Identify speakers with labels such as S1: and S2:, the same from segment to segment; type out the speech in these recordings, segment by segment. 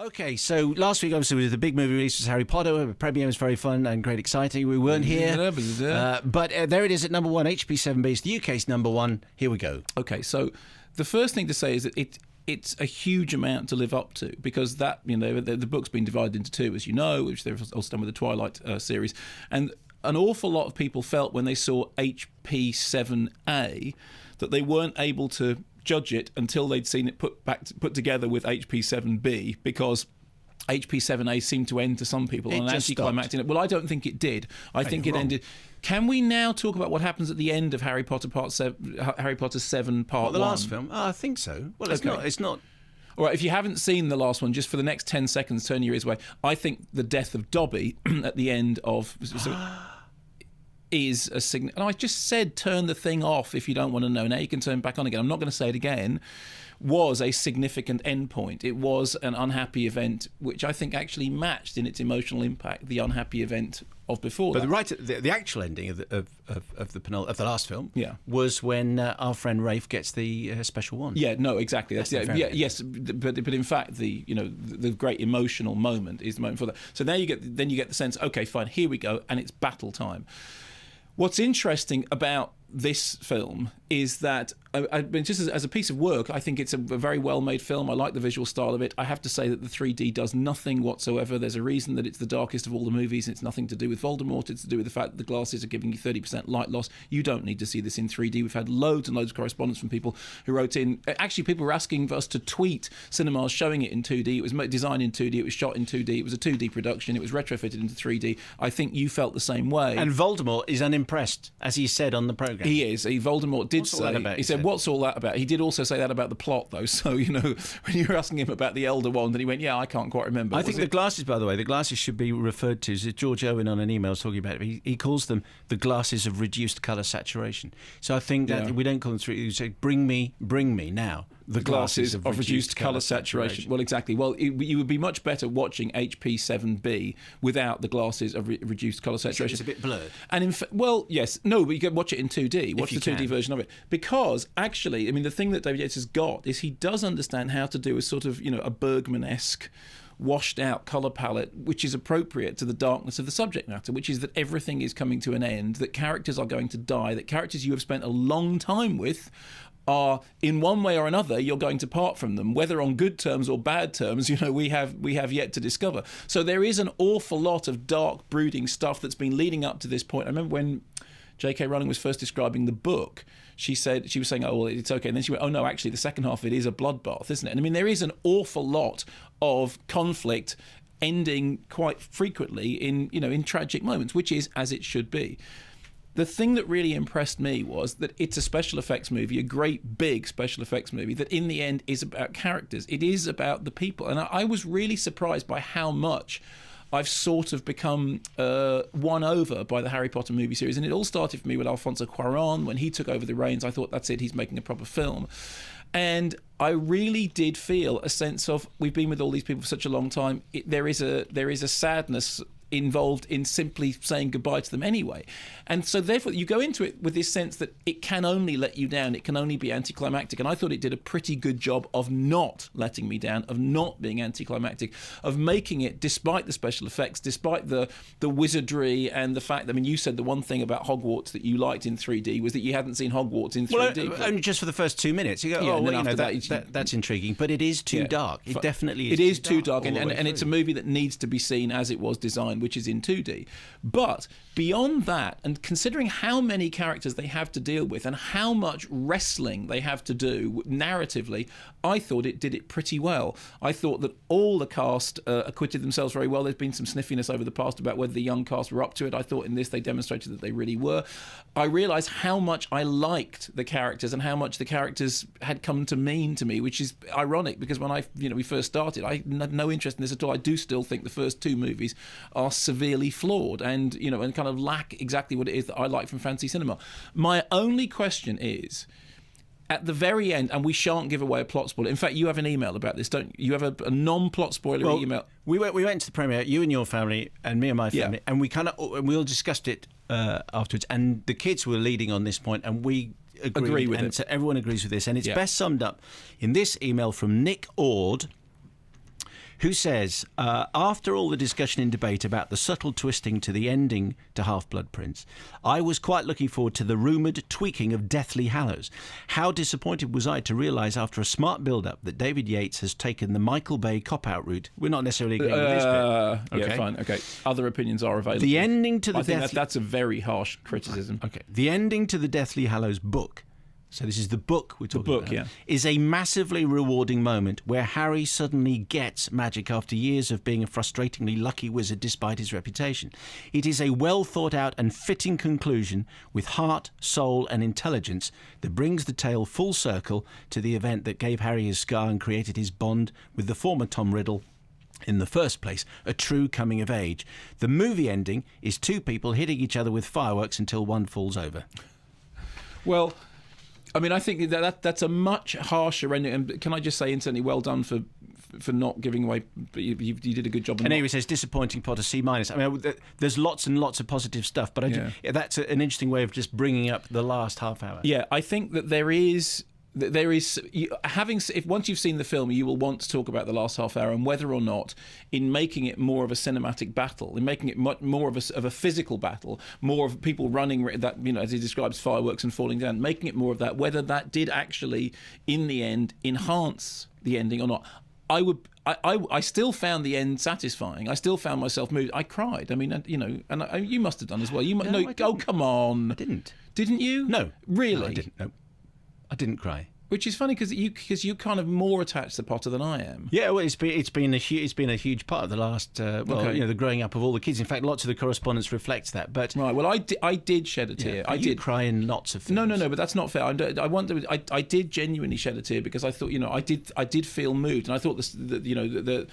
S1: Okay, so last week, obviously, with the big movie release was Harry Potter. The premiere was very fun and great exciting. We weren't here. But there it is at number one, HP7B. It's the UK's number one. Here we go.
S2: Okay, so the first thing to say is that it's a huge amount to live up to, because that, the book's been divided into two, as you know, which they've also done with the Twilight series. And an awful lot of people felt when they saw HP7A that they weren't able to judge it until they'd seen it put together with HP7B, because HP7A seemed to end to some people on an anticlimactic. Well, I don't think it did. I think it ended. Can we now talk about what happens at the end of Harry Potter Part 7, Harry Potter 7 Part 1?
S1: The last film? Oh, I think so. Well, it's not. It's not.
S2: All right, if you haven't seen the last one, just for the next 10 seconds, turn your ears away. I think the death of Dobby at the end of is a signal. And I just said turn the thing off if you don't want to know. Now you can turn back on again. I'm not going to say it again. Was a significant endpoint. It was an unhappy event, which I think actually matched in its emotional impact the unhappy event of before.
S1: But the actual ending of the last film, was when our friend Rafe gets the special wand.
S2: Yeah, no, exactly. Yes, but in fact, the great emotional moment is the moment for that. So now you get the sense. Okay, fine, here we go, and it's battle time. What's interesting about this film is that, just as a piece of work, I think it's a very well-made film. I like the visual style of it. I have to say that the 3D does nothing whatsoever. There's a reason that it's the darkest of all the movies. It's nothing to do with Voldemort. It's to do with the fact that the glasses are giving you 30% light loss. You don't need to see this in 3D. We've had loads and loads of correspondence from people who wrote in. Actually, people were asking us to tweet cinemas showing it in 2D. It was designed in 2D. It was shot in 2D. It was a 2D production. It was retrofitted into 3D. I think you felt the same way.
S1: And Voldemort is unimpressed, as he said on the programme.
S2: He is. Voldemort did say. He said, "What's all that about?" He did also say that about the plot, though. So when you were asking him about the Elder Wand, and he went, "Yeah, I can't quite remember."
S1: I think the glasses, by the way, should be referred to. As George Owen on an email was talking about it. He calls them the glasses of reduced colour saturation. So I think that we don't call them 3D. You say, "Bring me now." The glasses of reduced colour saturation.
S2: Well, exactly. Well, you would be much better watching HP7B without the glasses of reduced colour saturation.
S1: It's a bit blurred.
S2: And yes, no, but you can watch it in 2D. Watch the 2D version of it. Because actually, the thing that David Yates has got is he does understand how to do a sort of, a Bergman-esque washed out colour palette, which is appropriate to the darkness of the subject matter, which is that everything is coming to an end, that characters are going to die, that characters you have spent a long time with are, in one way or another, you're going to part from them, whether on good terms or bad terms, we have yet to discover. So there is an awful lot of dark, brooding stuff that's been leading up to this point. I remember when J.K. Rowling was first describing the book, she was saying, "Oh, well, it's okay," and then she went, "Oh no, actually, the second half of it is a bloodbath, isn't it?" And there is an awful lot of conflict ending quite frequently in tragic moments, which is as it should be. The thing that really impressed me was that it's a special effects movie, a great big special effects movie that in the end is about characters. It is about the people. And I was really surprised by how much I've sort of become won over by the Harry Potter movie series. And it all started for me with Alfonso Cuarón. When he took over the reins, I thought, that's it, he's making a proper film. And I really did feel a sense of, we've been with all these people for such a long time, there is a sadness involved in simply saying goodbye to them anyway. And so therefore you go into it with this sense that it can only let you down, it can only be anticlimactic. And I thought it did a pretty good job of not letting me down, of not being anticlimactic, of making it, despite the special effects, despite the wizardry and the fact, you said the one thing about Hogwarts that you liked in 3D was that you hadn't seen Hogwarts in 3D.
S1: Well, only just for the first 2 minutes. You go, that's intriguing, but it is too dark. It definitely is.
S2: It is too dark, and it's a movie that needs to be seen as it was designed, which is in 2D. But beyond that, and considering how many characters they have to deal with and how much wrestling they have to do narratively, I thought it did it pretty well. I thought that all the cast acquitted themselves very well. There's been some sniffiness over the past about whether the young cast were up to it. I thought in this they demonstrated that they really were. I realised how much I liked the characters and how much the characters had come to mean to me, which is ironic because when we first started, I had no interest in this at all. I do still think the first two movies are severely flawed and kind of lack exactly what it is that I like from fantasy cinema. My only question is, at the very end, and we shan't give away a plot spoiler. In fact, you have an email about this, don't you? You have a non-plot spoiler email.
S1: We went to the premiere, you and your family, and me and my family, and we all discussed it afterwards. And the kids were leading on this point, and we agree with it. So everyone agrees with this, and it's best summed up in this email from Nick Ord, who says, after all the discussion and debate about the subtle twisting to the ending to Half-Blood Prince, I was quite looking forward to the rumoured tweaking of Deathly Hallows. How disappointed was I to realise after a smart build-up that David Yates has taken the Michael Bay cop-out route. We're not necessarily agreeing with this bit. Okay.
S2: Yeah, fine. Okay. Other opinions are available.
S1: The ending to the
S2: I think that's a very harsh criticism.
S1: Okay. The ending to the Deathly Hallows book, so this is the book we're talking about,
S2: yeah,
S1: is a massively rewarding moment where Harry suddenly gets magic after years of being a frustratingly lucky wizard despite his reputation. It is a well thought out and fitting conclusion with heart, soul and intelligence that brings the tale full circle to the event that gave Harry his scar and created his bond with the former Tom Riddle in the first place, a true coming of age. The movie ending is two people hitting each other with fireworks until one falls over.
S2: Well, I mean, I think that's a much harsher ending. And can I just say, instantly, well done for not giving away. You did a good job.
S1: And anyway, says disappointing Potter, C-. I mean, there's lots and lots of positive stuff, but that's an interesting way of just bringing up the last half hour.
S2: Yeah, I think that there is if once you've seen the film, you will want to talk about the last half hour and whether or not, in making it more of a cinematic battle, in making it much more of a physical battle, more of people running that, as he describes, fireworks and falling down, making it more of that, whether that did actually in the end enhance the ending or not. I still found the end satisfying. I still found myself moved. I cried. I mean, and you must have done as well. Oh, come on.
S1: I didn't.
S2: Didn't you?
S1: No.
S2: Really?
S1: No, I didn't. No. I didn't cry.
S2: Which is funny because you're kind of more attached to Potter than I am.
S1: Yeah, well, it's been a huge part of the last the growing up of all the kids. In fact, lots of the correspondence reflects that. But
S2: right, well, I did shed a tear.
S1: Yeah,
S2: I did
S1: cry in lots of things.
S2: No, but that's not fair. I did genuinely shed a tear because I thought I did feel moved, and I thought the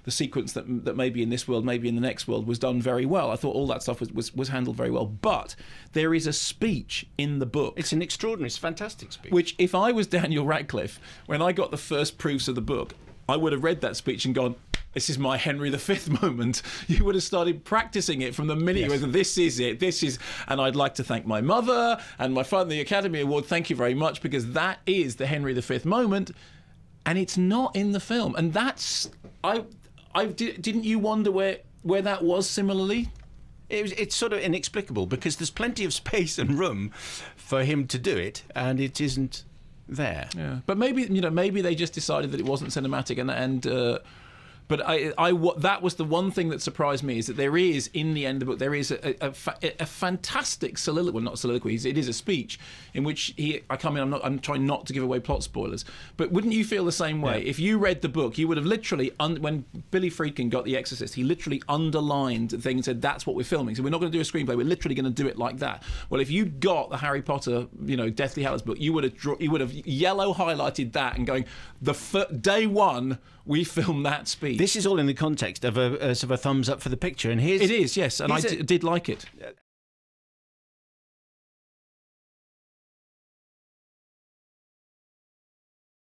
S2: sequence that maybe in this world, maybe in the next world, was done very well. I thought all that stuff was handled very well. But there is a speech in the book.
S1: It's an extraordinary, it's a fantastic speech.
S2: Which, if I was Daniel Radcliffe, when I got the first proofs of the book, I would have read that speech and gone, this is my Henry V moment. You would have started practicing it from the minute you went, this is it, and I'd like to thank my mother and my father, the Academy Award, thank you very much, because that is the Henry V moment, and it's not in the film. And that's... didn't you wonder where that was similarly?
S1: It's sort of inexplicable because there's plenty of space and room for him to do it, and it isn't there.
S2: Yeah, but maybe they just decided that it wasn't cinematic, but that was the one thing that surprised me, is that there is, in the end of the book, there is a fantastic soliloquy. Well, not a soliloquy. It is a speech in which I'm trying not to give away plot spoilers. But wouldn't you feel the same way? Yeah. If you read the book, you would have literally, when Billy Friedkin got The Exorcist, he literally underlined the thing and said, that's what we're filming. So we're not going to do a screenplay. We're literally going to do it like that. Well, if you got the Harry Potter, Deathly Hallows book, you would have yellow highlighted that and going, day one, we filmed that speech.
S1: This is all in the context of a thumbs up for the picture, and it
S2: is, yes, and I did like it.